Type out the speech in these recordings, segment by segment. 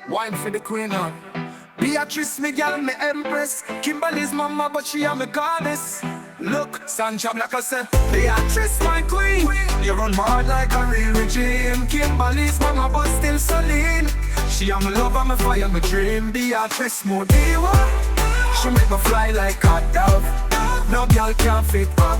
Wine for the queen now. Beatrice, me gal, me empress. Kimberly's mama, but she am a goddess. Look, Sancha Blacka say, Beatrice, my queen. You run hard like a real regime. Kimberly's mama, but still so lean. She am a lover, me fire, me dream. Beatrice, more diva. She make me fly like a dove. No girl can fit up.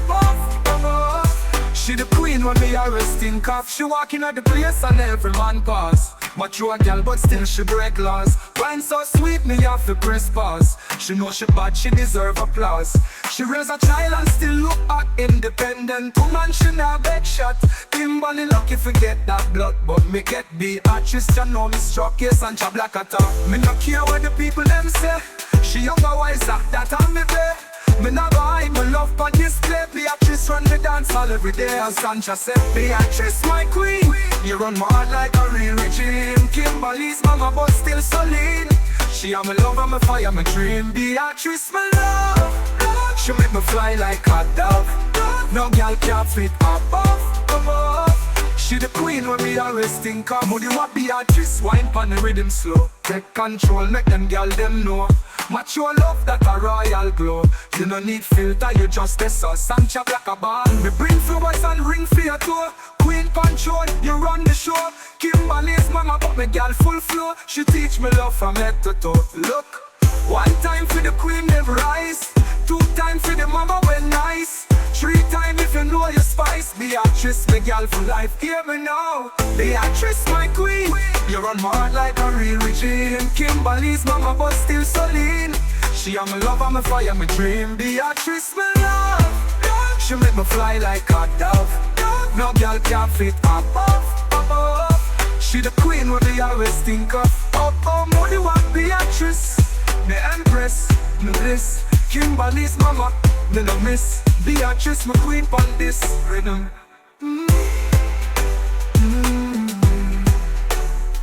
She the queen when me arresting cuff. She walk in at the place and every man pass. Mature girl but still she break laws. Wine so sweet me have to press pause. She know she bad, she deserve applause. She raise a child and still look hot. Independent woman, she not beg shot. Kimberly lucky forget that blood, but me get Beatrice, you know me struck. Yes, Sancha Blacka talk. Me no care what the people them say. She younger wiser, that on me play. Me never hide my love for display. Beatrice run the dance hall every day. As Sancha said, Beatrice, my queen. You run my heart like a real regime. Kimberly's mama, but still so lean. She am a lover, my fire, my dream. Beatrice, my love. She make me fly like a dove. No girl can fit above. She the queen when me always think of. Moody what Beatrice, wine pan the rhythm slow. Take control, make them girl them know. Mature love that a royal glow. You no need filter, you just a sauce. Sancha Blacka ball. Me bring flowers and ring for your toe. Queen control, you run the show. Kimberly's mama, but me girl full flow. She teach me love from head to toe. Look, one time for the queen, never rise. Two time for the mama, well nice. Three time if you know your spice. Beatrice, me girl for life, hear me now. Beatrice, my queen. You run my heart like a real regime. Kimberly's mama, but still so lean. She am a lover, me fire, me dream. Beatrice, my love. She make me fly like a dove. No girl can fit above. She the queen what they always think of. Oh, money what Beatrice. Me empress, me bliss. Kimberly's mama, me no miss. Beatrice, my queen, pon this rhythm.